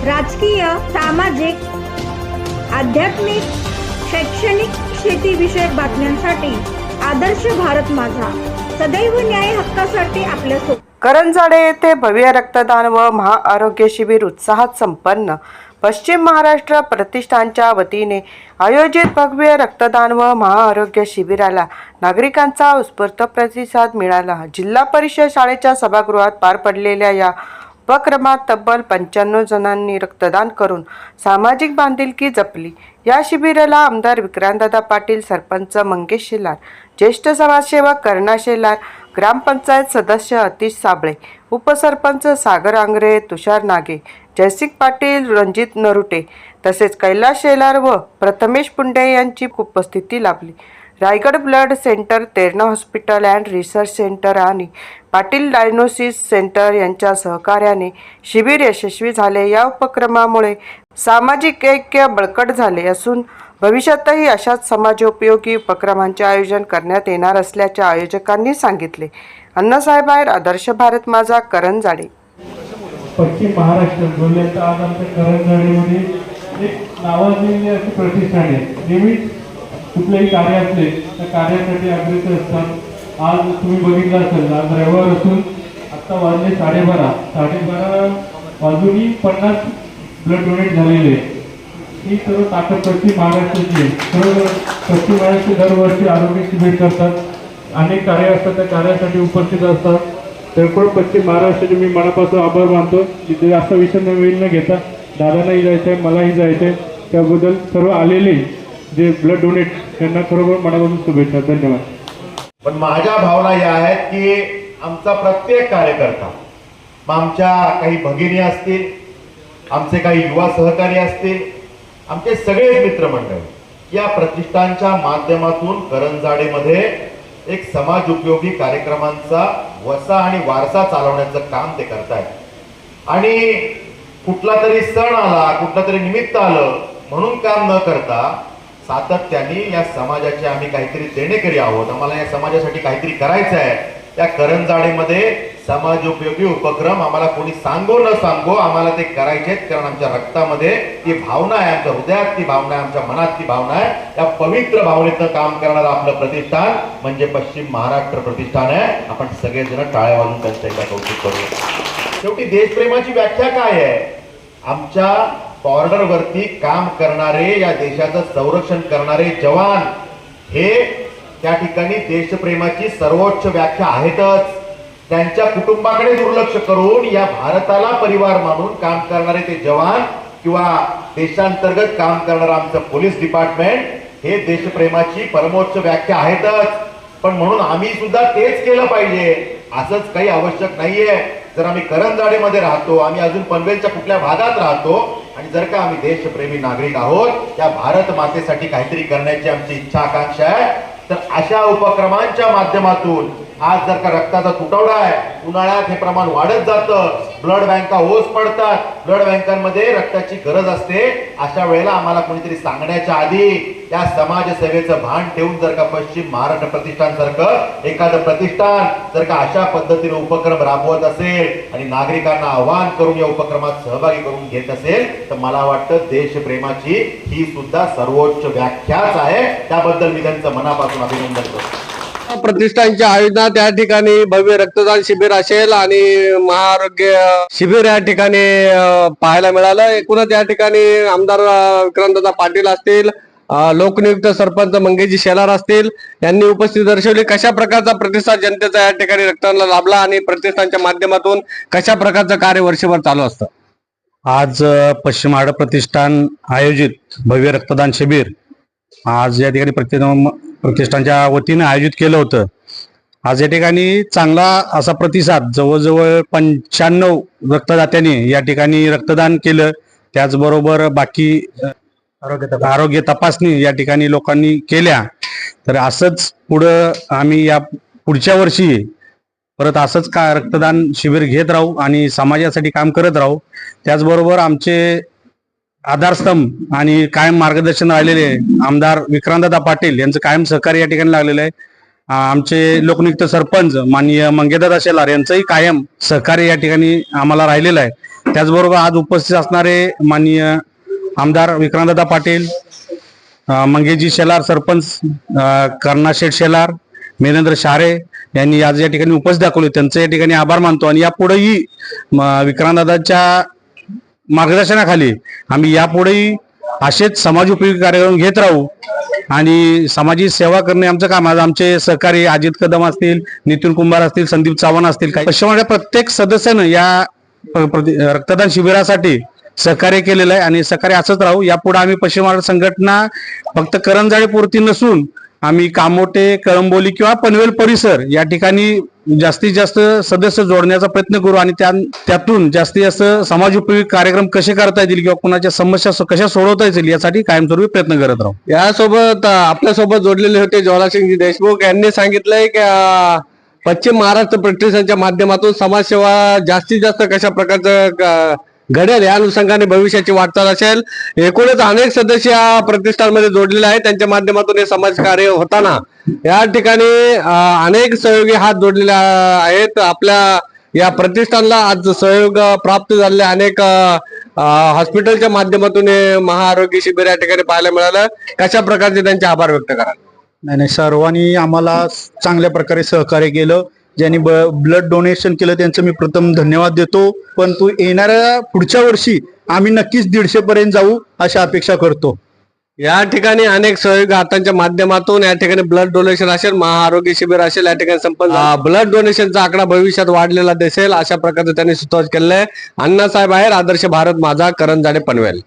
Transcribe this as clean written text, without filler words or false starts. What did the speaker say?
राजकीय, सामाजिक, आध्यात्मिक, शैक्षणिक, शेतीविषयक बातम्यांसाठी आदर्श भारत माझा सदैव न्याय हक्कासाठी आपल्यासोबत. करंजाडे येथे भव्य रक्तदान व महाआरोग्य शिबिर उत्साहात संपन्न. पश्चिम महाराष्ट्र प्रतिष्ठानच्या वतीने आयोजित भव्य रक्तदान व महाआरोग्य शिबिराला नागरिकांचा उत्स्फूर्त प्रतिसाद मिळाला. जिल्हा परिषद शाळेच्या सभागृहात पार पडलेल्या या उपक्रमात तब्बल 95 जणांनी रक्तदान करून सामाजिक बांधिलकी जपली. या शिबिराला आमदार विक्रांतदादा पाटील, सरपंच मंगेश शेलार, ज्येष्ठ समाजसेवक करुणा शेलार, ग्रामपंचायत सदस्य अतिश साबळे, उपसरपंच सागर आंग्रे, तुषार नागे, जयसिंग पाटील, रणजित नरुटे तसेच कैलास शेलार व प्रथमेश पुंडे यांची उपस्थिती लाभली. Raigad blood centre, Terna hospital and research centre आणि पाटील डायग्नोसिस सेंटर यांच्या सहकार्याने शिबिर यशस्वी झाले. या उपक्रमामुळे सामाजिक ऐक्य बळकट झाले असून भविष्यातही अशाच समाजोपयोगी उपक्रमांचे आयोजन करण्यात येणार असल्याचे आयोजकांनी सांगितले. अण्णासाहेब आहेर, आदर्श भारत माझा, करंजाडे. पश्चिम महाराष्ट्र बोलले तर आज आमच्या करंजाडेमध्ये एक नावाजलेली अशी प्रतिष्ठान आहे. नेहमीच कुठलेही कार्य असले त्या कार्यासाठी अग्रेसर असतात. आज तुम्ही बघितलं असेल, आज रविवार असून आत्ता वाजले 12:30 वाजूनही 50 ब्लड डोनेट झालेले. ही सर्व ताकद पश्चिम महाराष्ट्राची आहे. सर्व पश्चिम महाराष्ट्र दरवर्षी आरोग्य शिबिर करतात. अनेक कार्य असतात, त्या कार्यासाठी उपस्थित असतात. तर पश्चिम महाराष्ट्राचे मी मनापासून आभार मानतो. तिथे जास्त विषय न घेता दादांनाही जायचं आहे, मलाही जायचं आहे. त्याबद्दल सर्व आलेले जे ब्लड डोनेट त्यांना खरोखर मनापासून शुभेच्छा. धन्यवाद. पण माझ्या भावना या आहेत की आमचा प्रत्येक कार्यकर्ता, आमच्या काही भगिनी असतील, आमचे काही युवा सहकारी असतील, आमचे सगळेच मित्रमंडळ या प्रतिष्ठानच्या माध्यमातून करंजाडेमध्ये एक समाज उपयोगी कार्यक्रमांचा वसा आणि वारसा चालवण्याचं काम ते करतायत. आणि कुठला तरी सण आला, कुठला तरी निमित्त आलं म्हणून काम न करता सातत्याने या समाजाचे आम्ही काहीतरी देणेकरी आहोत, आम्हाला या समाजासाठी काहीतरी करायचं आहे. या करंजाडेमध्ये समाजोपयोगी उपक्रम आम्हाला कोणी सांगो न सांगो आम्हाला ते करायचे आहेत. कारण आमच्या रक्तामध्ये ती भावना आहे, आमच्या हृदयात ती भावना आहे, आमच्या मनात ती भावना आहे. या पवित्र भावनेतनं काम करणारं आपलं प्रतिष्ठान म्हणजे पश्चिम महाराष्ट्र प्रतिष्ठान आहे. आपण सगळेजण टाळ्या वाजून त्यांचं एकदा कौतुक करूया. शेवटी देशप्रेमाची व्याख्या काय आहे? आमच्या बॉर्डरवरती काम करणारे, या देशाचं संरक्षण करणारे जवान हे त्या ठिकाणी देशप्रेमाची सर्वोच्च व्याख्या आहेतच. त्यांच्या कुटुंबाकडे दुर्लक्ष करून या भारताला परिवार मानून काम करणारे ते जवान किंवा देशांतर्गत काम करणारं आमचं पोलीस डिपार्टमेंट हे देशप्रेमाची परमोच्च व्याख्या आहेतच. पण म्हणून आम्ही सुद्धा तेच केलं पाहिजे असंच काही आवश्यक नाहीये. जर आम्ही करंजाडेमध्ये राहतो, आम्ही अजून पनवेलच्या कुठल्या भागात राहतो आणि जर का आम्ही देशप्रेमी नागरिक आहोत, त्या भारत मातेसाठी काहीतरी करण्याची आमची इच्छा आकांक्षा आहे, तर अशा उपक्रमांच्या माध्यमातून आज जर का रक्ताचा तुटवडा आहे, उन्हाळ्यात हे प्रमाण वाढत जातं, ब्लड बँका ओस पडतात, ब्लड बँकांमध्ये रक्ताची गरज असते. अशा वेळेला आम्हाला कोणीतरी सांगण्याच्या आधी त्या समाजसेवेचं भान ठेवून जर का पश्चिम महाराष्ट्र प्रतिष्ठान सारखं एखादं प्रतिष्ठान जर का अशा पद्धतीने उपक्रम राबवत असेल आणि नागरिकांना आवाहन करून या उपक्रमात सहभागी करून घेत असेल तर मला वाटतं देशप्रेमाची ही सुद्धा सर्वोच्च व्याख्याच आहे. त्याबद्दल मी त्यांचं मनापासून अभिनंदन करतो. प्रतिष्ठानच्या आयोजनात त्या ठिकाणी भव्य रक्तदान शिबिर असेल आणि महाआरोग्य शिबिर या ठिकाणी पाहायला मिळालं. एकूणच या ठिकाणी आमदार विक्रांतदादा पाटील असतील, लोकनियुक्त सरपंच मंगेशजी शेलार असतील यांनी उपस्थिती दर्शवली. कशा प्रकारचा प्रतिसाद जनतेचा या ठिकाणी रक्तदानाला लाभला आणि प्रतिष्ठानच्या माध्यमातून कशा प्रकारचं कार्य वर्षभर चालू असतं? आज पश्चिम महाराष्ट्र प्रतिष्ठान आयोजित भव्य रक्तदान शिबिर आज या ठिकाणी प्रतिष्ठानच्या वतीने आयोजित केलं होतं. आज या ठिकाणी चांगला असा प्रतिसाद, जवळजवळ 95 रक्तदात्यांनी या ठिकाणी रक्तदान केलं. त्याचबरोबर बाकी आरोग्य तपासणी या ठिकाणी लोकांनी केल्या. तर असंच पुढं आम्ही या पुढच्या वर्षी परत असंच रक्तदान शिबिर घेत राहू आणि समाजासाठी काम करत राहू. त्याचबरोबर आमचे आधारस्तंभ आणि कायम मार्गदर्शन राहिलेले आमदार विक्रांतदादा पाटील यांचं कायम सहकार्य या ठिकाणी लागलेलं आहे. आमचे लोकनियुक्त सरपंच माननीय मंगेशदादा शेलार यांचंही कायम सहकार्य या ठिकाणी आम्हाला राहिलेलं आहे. त्याचबरोबर आज उपस्थित असणारे माननीय आमदार विक्रांतदादा पाटील, मंगेशजी शेलार सरपंच, कर्णाशेठ शेलार, मेनेंद्र शारे यांनी आज या ठिकाणी उपस्थित दाखवले, त्यांचं या ठिकाणी आभार मानतो. आणि यापुढेही विक्रांतदादाच्या मार्गदर्शनाखाली आम्ही यापुढेही असेच समाजोपयोगी कार्यक्रम घेत राहू आणि समाजाची सेवा करणे आमचं काम. आज आमचे सहकारी अजित कदम असतील, नितीन कुंभार असतील, संदीप चव्हाण असतील, पश्चिम महाराष्ट्र प्रत्येक सदस्यानं या रक्तदान शिबिरासाठी सहकार्य केलेलं आहे आणि सहकार्य असंच राहू. यापुढे आम्ही पश्चिम महाराष्ट्र संघटना फक्त करंजाळे पुरती नसून आम्ही कामोटे, कळंबोली किंवा पनवेल परिसर या ठिकाणी जास्तीत जास्त सदस्य जोडण्याचा प्रयत्न करू आणि त्यातून जास्तीत जास्त समाजोपयोगी कार्यक्रम कसे करता येतील किंवा कोणाच्या समस्या कशा सोडवता येतील यासाठी कायमस्वरूपी प्रयत्न करत राहू. यासोबत आपल्यासोबत जोडलेले होते ज्वालासिंगजी देशमुख यांनी सांगितलंय की पश्चिम महाराष्ट्र प्रतिष्ठानच्या माध्यमातून समाजसेवा जास्तीत जास्त कशा प्रकारचं घडेल या अनुषंगाने भविष्याची वाटचाल असेल. एकूणच अनेक सदस्य या प्रतिष्ठानमध्ये जोडलेले आहेत, त्यांच्या माध्यमातून हे समाज कार्य होताना या ठिकाणी अनेक सहयोगी हात जोडलेले आहेत. आपल्या या प्रतिष्ठानला आज सहयोग प्राप्त झालेले अनेक हॉस्पिटलच्या माध्यमातून महाआरोग्य शिबिर या ठिकाणी पाहायला मिळालं. कशा प्रकारचे त्यांचे आभार व्यक्त करा? नाही, सर्वांनी आम्हाला चांगल्या प्रकारे सहकार्य केलं. ज्यांनी ब्लड डोनेशन केलं त्यांचं मी प्रथम धन्यवाद देतो. पण येणाऱ्या पुढच्या वर्षी आम्ही नक्कीच 150 पर्यंत जाऊ अशी अपेक्षा करतो. या ठिकाणी अनेक सहयोगी हातांच्या माध्यमातून या ठिकाणी ब्लड डोनेशन असेल, महाआरोग्य शिबिर असेल, या ठिकाणी संपन्न ब्लड डोनेशनचा आकडा भविष्यात वाढलेला दिसेल अशा प्रकारचं त्यांनी सुचवत केलंय. अण्णासाहेब आहेर, आदर्श भारत माझा, करंजाळे, पनवेल.